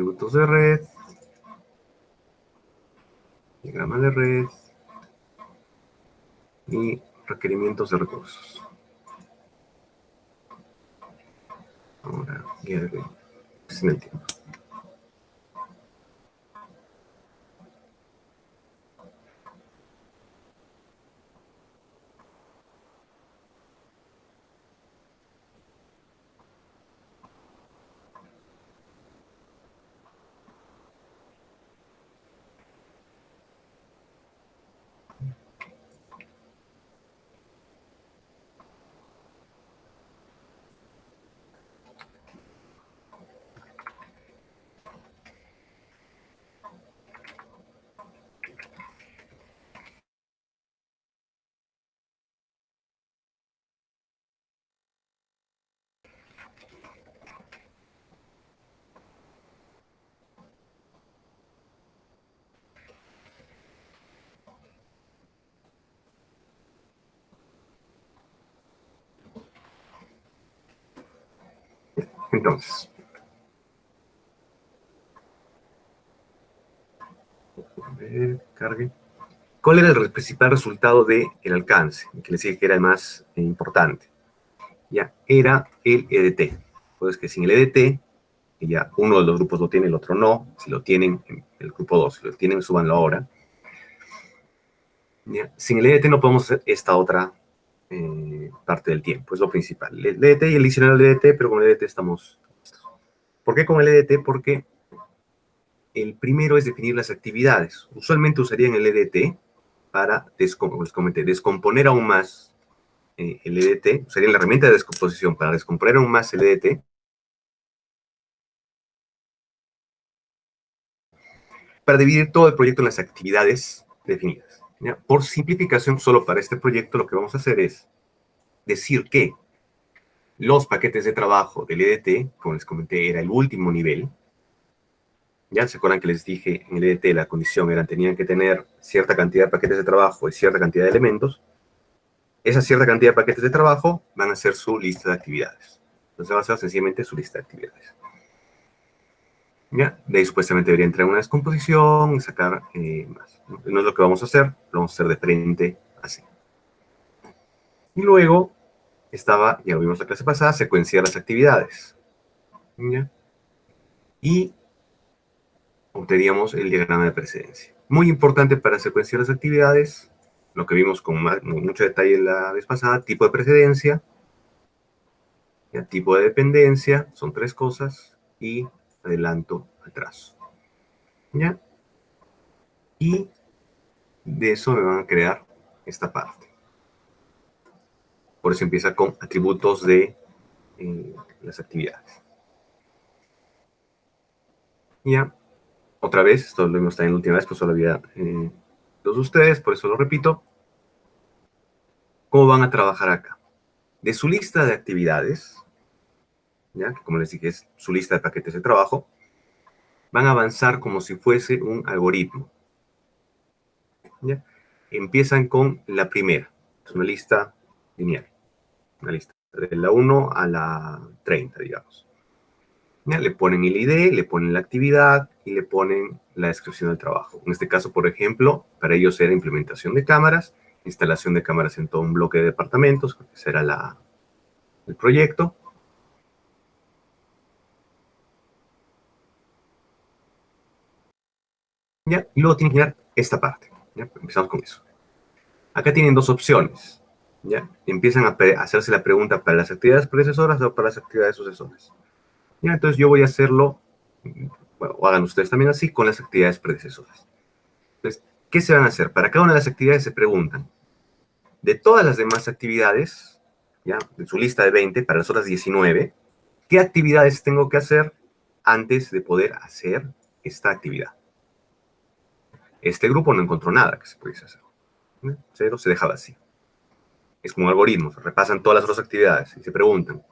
atributos de red, diagrama de red y requerimientos de recursos. Ahora, guía de red. Es en el tiempo. Entonces, a ver, cargue. ¿Cuál era el principal resultado del alcance? Que les dije que era el más importante. Ya, era el EDT. Pues que sin el EDT, ya uno de los grupos lo tiene, el otro no. Si lo tienen, el grupo 2, si lo tienen, súbanlo ahora. Ya, sin el EDT no podemos hacer esta otra parte del tiempo, es lo principal. El EDT y el diccionario del EDT, pero con el EDT estamos listos. ¿Por qué con el EDT? Porque el primero es definir las actividades. Usualmente usarían el EDT para, como les comenté, descomponer aún más el EDT, usarían la herramienta de descomposición para descomponer aún más el EDT, para dividir todo el proyecto en las actividades definidas. ¿Ya? Por simplificación, solo para este proyecto lo que vamos a hacer es decir que los paquetes de trabajo del EDT, como les comenté, era el último nivel. ¿Ya se acuerdan que les dije en el EDT la condición era tenían que tener cierta cantidad de paquetes de trabajo y cierta cantidad de elementos? Esa cierta cantidad de paquetes de trabajo van a ser su lista de actividades. Entonces va a ser sencillamente su lista de actividades. ¿Ya? De ahí supuestamente debería entrar una descomposición y sacar más. No es lo que vamos a hacer, lo vamos a hacer de frente así. Y luego estaba, ya lo vimos la clase pasada, secuenciar las actividades. ¿Ya? Y obteníamos el diagrama de precedencia. Muy importante para secuenciar las actividades, lo que vimos con mucho detalle la vez pasada, tipo de precedencia, ¿ya? Tipo de dependencia, son tres cosas, y adelanto, atraso. ¿Ya? Y de eso me van a crear esta parte. Por eso empieza con atributos de las actividades. Ya, otra vez, esto lo vimos también la última vez, pues solo había dos de ustedes, por eso lo repito. ¿Cómo van a trabajar acá? De su lista de actividades, ¿ya? Que como les dije es su lista de paquetes de trabajo, van a avanzar como si fuese un algoritmo. ¿Ya? Empiezan con la primera, es una lista lineal, una lista de la 1 a la 30, digamos. ¿Ya? Le ponen el ID, le ponen la actividad y le ponen la descripción del trabajo. En este caso, por ejemplo, para ellos era implementación de cámaras, instalación de cámaras en todo un bloque de departamentos, ese era el proyecto. ¿Ya? Y luego tienen que llenar esta parte. ¿Ya? Empezamos con eso. Acá tienen dos opciones. ¿Ya? Empiezan a hacerse la pregunta para las actividades predecesoras o para las actividades sucesoras. ¿Ya? Entonces yo voy a hacerlo, bueno, o hagan ustedes también así, con las actividades predecesoras. Entonces, ¿qué se van a hacer? Para cada una de las actividades se preguntan, de todas las demás actividades, ¿ya? De su lista de 20, para las otras 19, ¿qué actividades tengo que hacer antes de poder hacer esta actividad? Este grupo no encontró nada que se pudiese hacer. Cero se deja vacío. Es como un algoritmo, se repasan todas las otras actividades y se preguntan,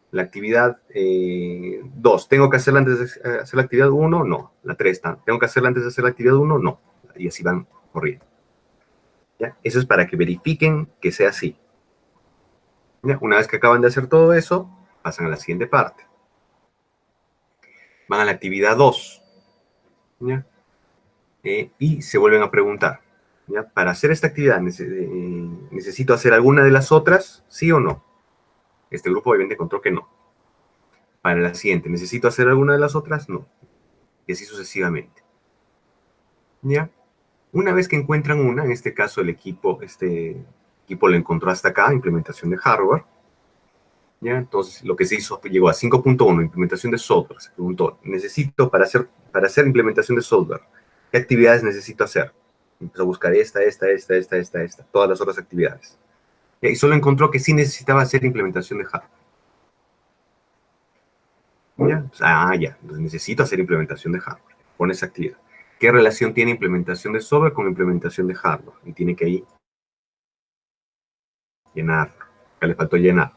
la actividad 2, ¿tengo que hacerla antes de hacer la actividad 1? No. La 3, ¿tengo que hacerla antes de hacer la actividad 1? No. Y así van corriendo. ¿Ya? Eso es para que verifiquen que sea así. ¿Ya? Una vez que acaban de hacer todo eso, pasan a la siguiente parte. van a la actividad 2, ¿ya? Y se vuelven a preguntar, ¿ya? Para hacer esta actividad, ¿necesito hacer alguna de las otras? ¿Sí o no? Este grupo obviamente encontró que no. Para la siguiente, ¿necesito hacer alguna de las otras? No. Y así sucesivamente. ¿Ya? Una vez que encuentran una, en este caso este equipo lo encontró hasta acá, implementación de hardware. ¿Ya? Entonces, lo que se hizo, llegó a 5.1, implementación de software. Se preguntó, necesito, para hacer implementación de software, ¿qué actividades necesito hacer? Empezó a buscar esta, todas las otras actividades. Y solo encontró que sí necesitaba hacer implementación de hardware. ¿Ya? Pues, ya, entonces necesito hacer implementación de hardware. Pone esa actividad. ¿Qué relación tiene implementación de software con implementación de hardware? Y tiene que ahí llenar. Acá le faltó llenar.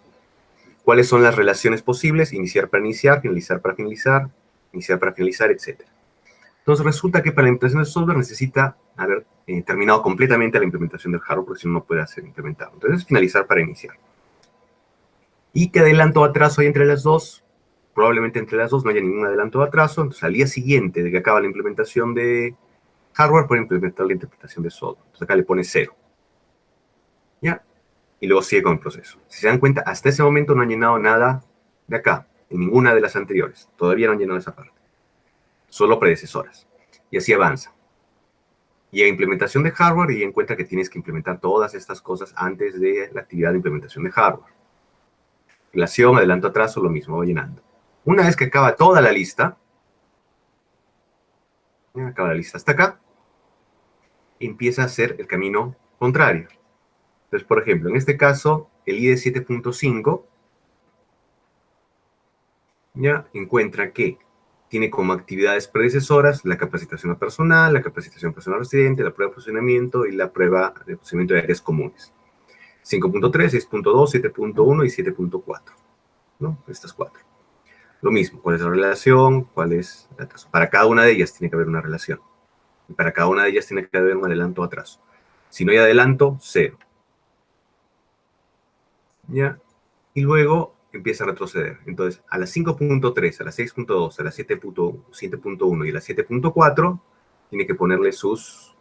¿Cuáles son las relaciones posibles? Iniciar para iniciar, finalizar para finalizar, iniciar para finalizar, etc. Entonces resulta que para la implementación de software necesita haber terminado completamente la implementación del hardware, porque si no, no puede ser implementado. Entonces, finalizar para iniciar. ¿Y qué adelanto o atraso hay entre las dos? Probablemente entre las dos no haya ningún adelanto o atraso. Entonces, al día siguiente de que acaba la implementación de hardware, puede implementar la implementación de software. Entonces, acá le pone 0. ¿Ya? Y luego sigue con el proceso. Si se dan cuenta, hasta ese momento no han llenado nada de acá, en ninguna de las anteriores. Todavía no han llenado esa parte. Solo predecesoras. Y así avanza. Y a implementación de hardware y encuentra que tienes que implementar todas estas cosas antes de la actividad de implementación de hardware. Relación, adelanto, atraso, lo mismo, voy llenando. Una vez que acaba toda la lista, acaba la lista hasta acá, empieza a hacer el camino contrario. Entonces, por ejemplo, en este caso, el IDE 7.5 ya encuentra que tiene como actividades predecesoras la capacitación personal, la capacitación personal residente, la prueba de funcionamiento y la prueba de funcionamiento de áreas comunes. 5.3, 6.2, 7.1 y 7.4, ¿no? Estas cuatro. Lo mismo, ¿cuál es la relación? ¿Cuál es el atraso? Para cada una de ellas tiene que haber una relación. Y para cada una de ellas tiene que haber un adelanto o atraso. Si no hay adelanto, 0. ¿Ya? Y luego empieza a retroceder. Entonces, a las 5.3, a las 6.2, a las 7.1 y a las 7.4, tiene que ponerle sus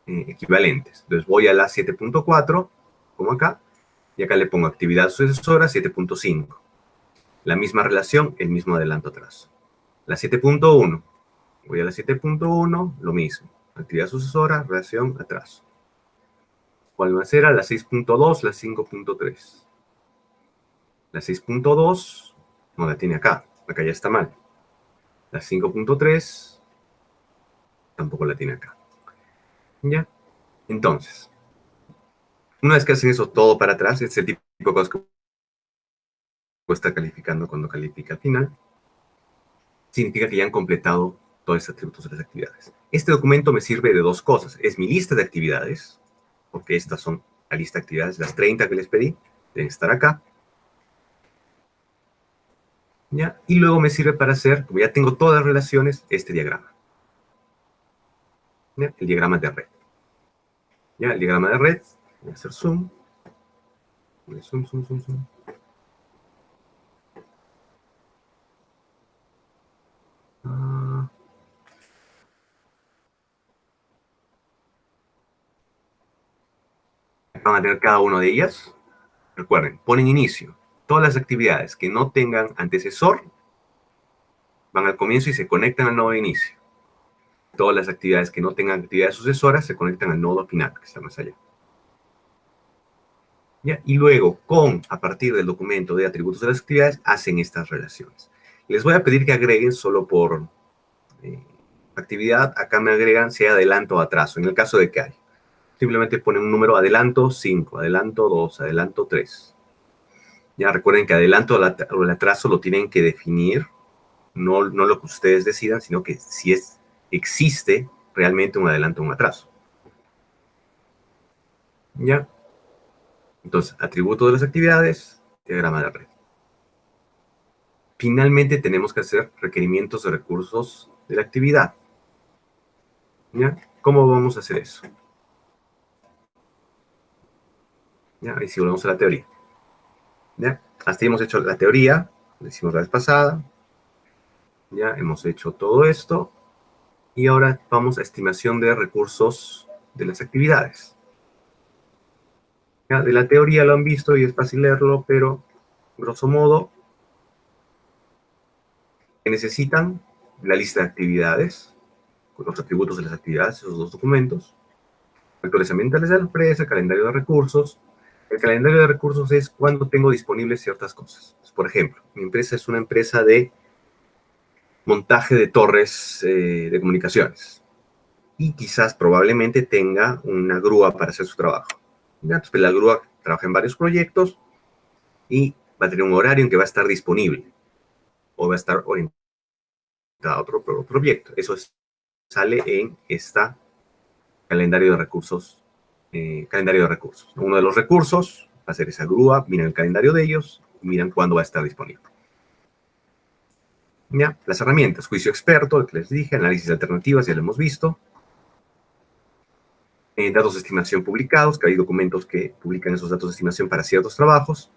equivalentes. Entonces, voy a la 7.4, como acá, y acá le pongo actividad sucesora 7.5. La misma relación, el mismo adelanto atraso. La 7.1, voy a la 7.1, lo mismo. Actividad sucesora, relación, atraso. ¿Cuál va a ser? A la 6.2, la 5.3. La 6.2 no la tiene acá. Acá ya está mal. La 5.3 tampoco la tiene acá. ¿Ya? Entonces, una vez que hacen eso todo para atrás, es el tipo de cosas que está calificando cuando califica al final, significa que ya han completado todos estos atributos de las actividades. Este documento me sirve de dos cosas. Es mi lista de actividades, porque estas son la lista de actividades, las 30 que les pedí, deben estar acá. ¿Ya? Y luego me sirve para hacer, como ya tengo todas las relaciones, este diagrama. ¿Ya? El diagrama de red. ¿Ya? El diagrama de red, voy a hacer zoom. Zoom, zoom, zoom, zoom. Van a tener cada una de ellas. Recuerden, ponen inicio. Todas las actividades que no tengan antecesor van al comienzo y se conectan al nodo de inicio. Todas las actividades que no tengan actividades sucesoras se conectan al nodo final, que está más allá. ¿Ya? Y luego, a partir del documento de atributos de las actividades, hacen estas relaciones. Les voy a pedir que agreguen solo por actividad. Acá me agregan si hay adelanto o atraso, en el caso de que hay. Simplemente ponen un número adelanto 5, adelanto 2, adelanto 3. Ya recuerden que adelanto o el atraso lo tienen que definir, no lo que ustedes decidan, sino que si existe realmente un adelanto o un atraso. ¿Ya? Entonces, atributo de las actividades, diagrama de red. Finalmente tenemos que hacer requerimientos de recursos de la actividad. ¿Ya? ¿Cómo vamos a hacer eso? ¿Ya? Ahí sí volvemos a la teoría. ¿Ya? Hasta ahí hemos hecho la teoría, lo hicimos la vez pasada. Ya hemos hecho todo esto. Y ahora vamos a estimación de recursos de las actividades. Ya, de la teoría lo han visto y es fácil leerlo, pero grosso modo, que necesitan la lista de actividades, con los atributos de las actividades, esos dos documentos, factores ambientales de la empresa, calendario de recursos. El calendario de recursos es cuando tengo disponibles ciertas cosas. Por ejemplo, mi empresa es una empresa de montaje de torres de comunicaciones y quizás probablemente tenga una grúa para hacer su trabajo. ¿Ya? Entonces, la grúa trabaja en varios proyectos y va a tener un horario en que va a estar disponible o va a estar orientada a otro proyecto. Eso sale en esta calendario de recursos. Calendario de recursos. Uno de los recursos va a ser esa grúa, miran el calendario de ellos y miran cuándo va a estar disponible. ¿Ya? Las herramientas, juicio experto, el que les dije, análisis de alternativas, ya lo hemos visto. Datos de estimación publicados, que hay documentos que publican esos datos de estimación para ciertos trabajos.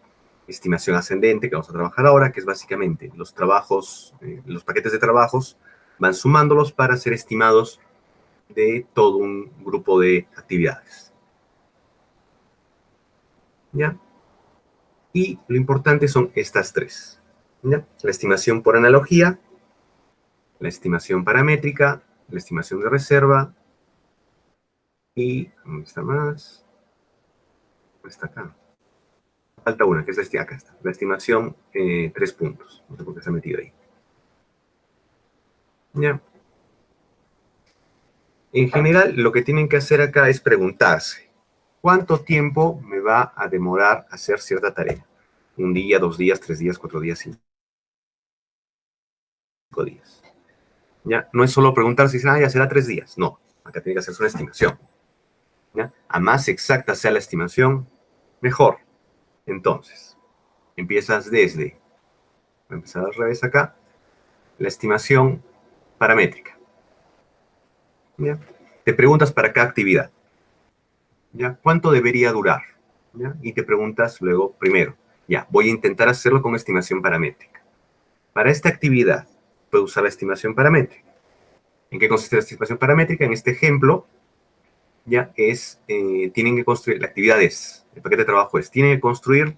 Estimación ascendente, que vamos a trabajar ahora, que es básicamente los trabajos, los paquetes de trabajos, van sumándolos para ser estimados de todo un grupo de actividades. ¿Ya? Y lo importante son estas tres. ¿Ya? La estimación por analogía, la estimación paramétrica, la estimación de reserva y, ¿dónde está más? Está acá. Falta una, que es acá está. La estimación, 3 puntos. No sé por qué se ha metido ahí. ¿Ya? En general, lo que tienen que hacer acá es preguntarse, ¿cuánto tiempo me va a demorar hacer cierta tarea? ¿Un día, 2 días, 3 días, 4 días, 5 días? ¿Ya? No es solo preguntarse si ya será 3 días. No, acá tiene que hacerse una estimación. ¿Ya? A más exacta sea la estimación, mejor. Entonces, empiezas desde, voy a empezar al revés acá, la estimación paramétrica. ¿Ya? Te preguntas para cada actividad. ¿Ya? ¿Cuánto debería durar? ¿Ya? Y te preguntas luego, primero, ya, voy a intentar hacerlo con estimación paramétrica. Para esta actividad, puedo usar la estimación paramétrica. ¿En qué consiste la estimación paramétrica? En este ejemplo, ya es, tienen que construir, la actividad es, el paquete de trabajo es, tienen que construir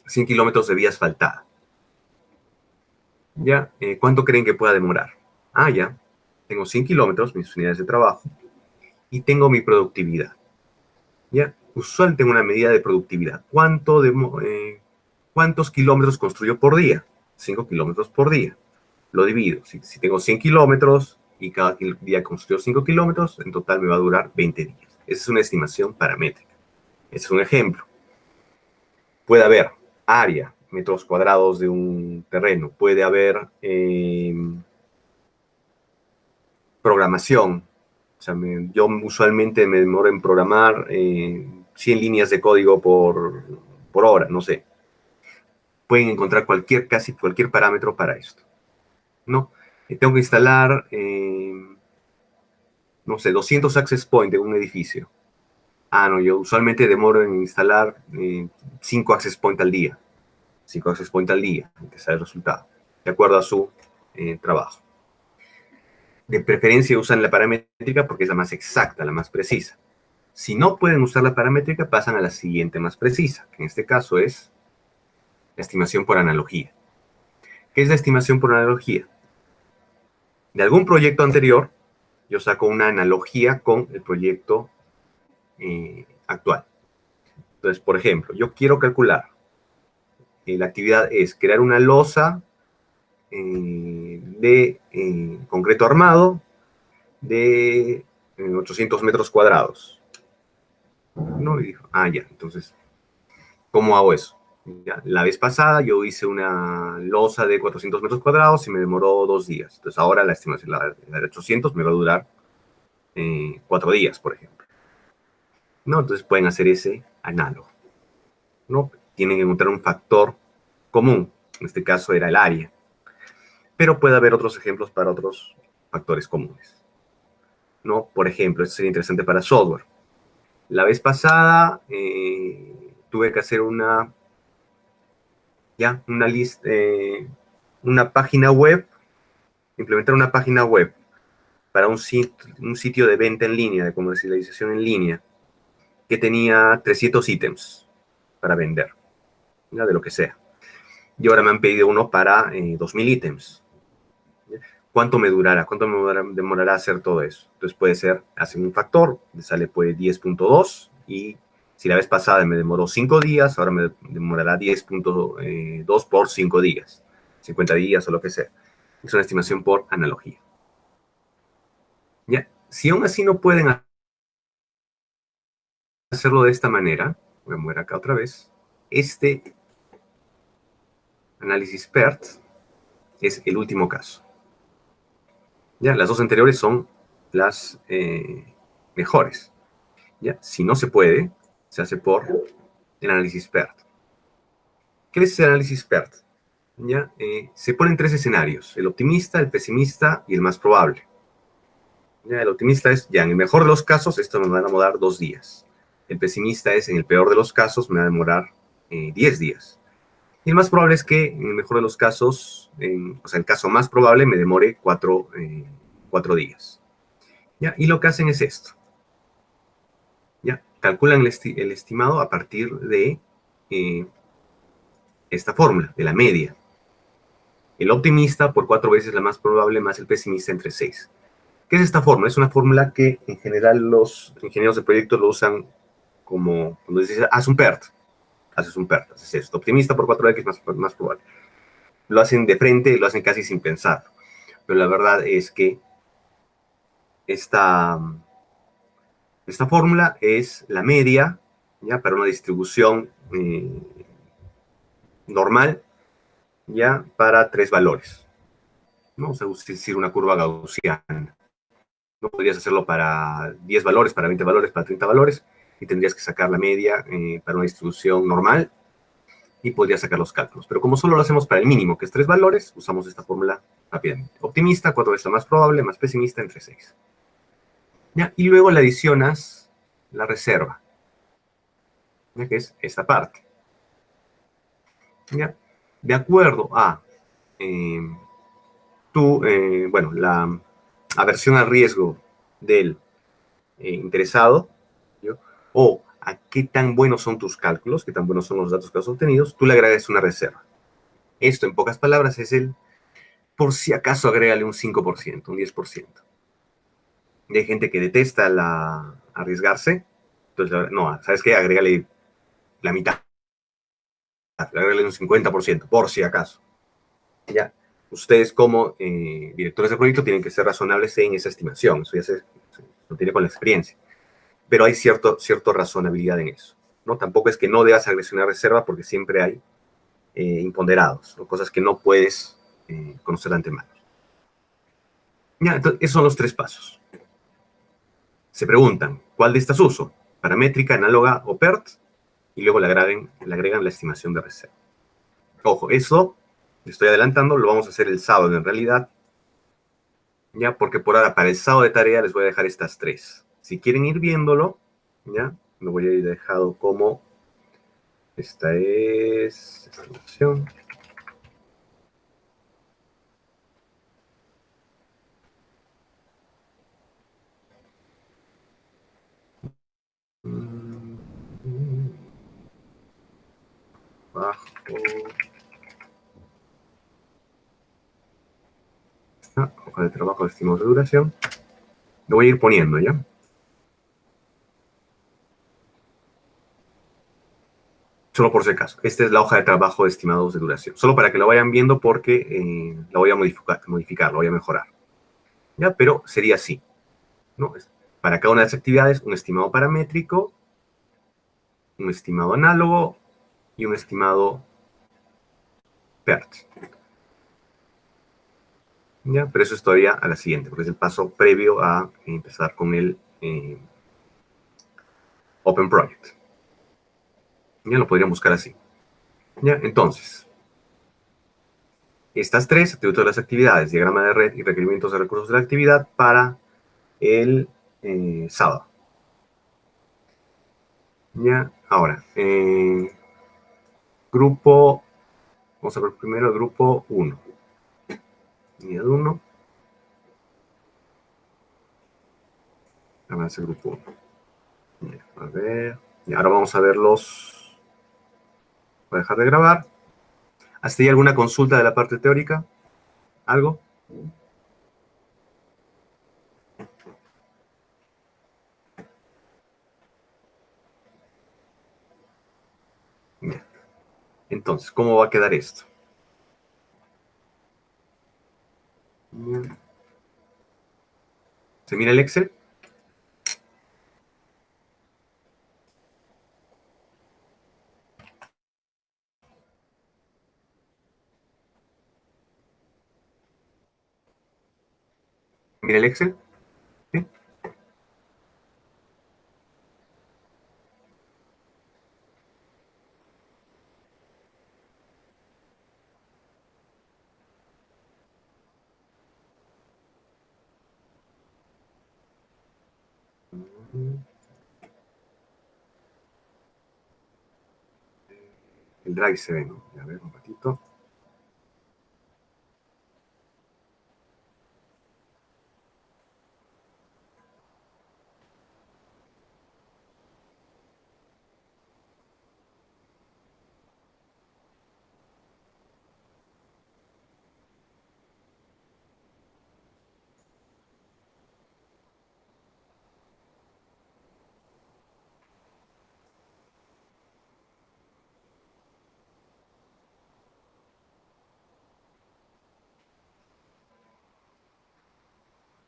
100 kilómetros de vía asfaltada. ¿Ya? ¿Cuánto creen que pueda demorar? Ah, ya, tengo 100 kilómetros, mis unidades de trabajo, y tengo mi productividad. ¿Ya? Usualmente tengo una medida de productividad. ¿Cuántos kilómetros construyo por día? 5 kilómetros por día. Lo divido. Si tengo 100 kilómetros y cada día construyo 5 kilómetros, en total me va a durar 20 días. Esa es una estimación paramétrica. Ese es un ejemplo. Puede haber área, metros cuadrados de un terreno. Puede haber programación. O sea, yo usualmente me demoro en programar 100 líneas de código por hora, no sé. Pueden encontrar casi cualquier parámetro para esto, ¿no? Tengo que instalar, no sé, 200 access points de un edificio. Ah, no, yo usualmente demoro en instalar 5 access points al día. 5 access points al día, que sale el resultado, de acuerdo a su trabajo. De preferencia usan la paramétrica porque es la más exacta, la más precisa. Si no pueden usar la paramétrica, pasan a la siguiente más precisa, que en este caso es la estimación por analogía. ¿Qué es la estimación por analogía? De algún proyecto anterior, yo saco una analogía con el proyecto actual. Entonces, por ejemplo, yo quiero calcular, la actividad es crear una losa de concreto armado de 800 metros cuadrados. ¿No? Y dijo, ya, entonces, ¿cómo hago eso? Ya, la vez pasada yo hice una losa de 400 metros cuadrados y me demoró 2 días. Entonces ahora la estimación, la de 800 me va a durar 4 días, por ejemplo. ¿No? Entonces pueden hacer ese análogo. ¿No? Tienen que encontrar un factor común. En este caso era el área. Pero puede haber otros ejemplos para otros factores comunes. ¿No? Por ejemplo, esto sería interesante para software. La vez pasada tuve que hacer una lista, una página web, implementar una página web para un sitio de venta en línea, de comercialización en línea, que tenía 300 ítems para vender, ¿ya? De lo que sea. Y ahora me han pedido uno para 2.000 ítems. ¿Ya? ¿Cuánto me durará? ¿Cuánto me demorará hacer todo eso? Entonces puede ser, hacen un factor, me sale pues 10.2 y si la vez pasada me demoró 5 días, ahora me demorará 10.2 por 5 días, 50 días o lo que sea. Es una estimación por analogía. ¿Ya? Si aún así no pueden hacerlo de esta manera, voy a mover acá otra vez, este análisis PERT es el último caso. ¿Ya? Las dos anteriores son las mejores. ¿Ya? Si no se puede, se hace por el análisis PERT. ¿Qué es el análisis PERT? ¿Ya? Se ponen tres escenarios, el optimista, el pesimista y el más probable. ¿Ya? El optimista es, ya en el mejor de los casos, esto me va a demorar 2 días. El pesimista es, en el peor de los casos, me va a demorar 10 días. Y el más probable es que, en el mejor de los casos, o sea, el caso más probable me demore 4 días. ¿Ya? Y lo que hacen es esto. ¿Ya? Calculan el estimado a partir de esta fórmula, de la media. El optimista por 4 veces la más probable más el pesimista entre 6. ¿Qué es esta fórmula? Es una fórmula que en general los ingenieros de proyectos lo usan como cuando dices, haz un PERT. Haces un PERT, haces esto. Optimista por 4x más probable. Lo hacen de frente, lo hacen casi sin pensar. Pero la verdad es que esta fórmula es la media, ¿ya? Para una distribución normal, ¿ya? Para 3 valores. ¿No? Vamos a decir una curva gaussiana. No podrías hacerlo para 10 valores, para 20 valores, para 30 valores, y tendrías que sacar la media para una distribución normal y podrías sacar los cálculos. Pero como solo lo hacemos para el mínimo, que es 3 valores, usamos esta fórmula rápidamente. Optimista, 4 veces la más probable, más pesimista, entre 6. ¿Ya? Y luego le adicionas la reserva, ¿ya? Que es esta parte. ¿Ya? De acuerdo a eh, bueno, la aversión al riesgo del interesado, ¿yo? O a qué tan buenos son tus cálculos, qué tan buenos son los datos que has obtenido, tú le agregas una reserva. Esto, en pocas palabras, es el por si acaso agrégale un 5%, un 10%. Y hay gente que detesta arriesgarse, entonces, no, ¿sabes qué? Agrégale la mitad, agrégale un 50%, por si acaso. Ya, ustedes como directores de proyecto tienen que ser razonables en esa estimación, eso ya se lo tiene con la experiencia. Pero hay cierta razonabilidad en eso, ¿no? Tampoco es que no debas agregar reserva porque siempre hay imponderados, ¿no? Cosas que no puedes conocer de antemano. Ya, entonces, esos son los 3 pasos. Se preguntan, ¿cuál de estas uso? Paramétrica, análoga o PERT, y luego le agregan la estimación de reserva. Ojo, eso, le estoy adelantando, lo vamos a hacer el sábado en realidad, ya, porque por ahora para el sábado de tarea les voy a dejar estas 3. Si quieren ir viéndolo, ya, lo voy a ir dejado como, esta es, esta opción. Bajo esta hoja de trabajo de estimados de duración. Lo voy a ir poniendo, ¿ya? Solo por si acaso. Esta es la hoja de trabajo de estimados de duración. Solo para que lo vayan viendo porque la voy a modificar, la voy a mejorar. ¿Ya? Pero sería así, ¿no? Para cada una de las actividades, un estimado paramétrico, un estimado análogo y un estimado PERT. ¿Ya? Pero eso es todavía a la siguiente, porque es el paso previo a empezar con el Open Project. Ya lo podrían buscar así. ¿Ya? Entonces, estas 3, atributos de las actividades, diagrama de red y requerimientos de recursos de la actividad para el sábado. Ya, ahora, grupo, vamos a ver primero el grupo 1. unidad 1, avance grupo 1. A ver, y ahora vamos a ver los... Voy a dejar de grabar. ¿Hasta ahí alguna consulta de la parte teórica? ¿Algo? Bien. Entonces, ¿cómo va a quedar esto? Bien. ¿Se mira el Excel? ¿Mira el Excel? ¿Sí? El drive se ve, ¿no? A ver, un ratito.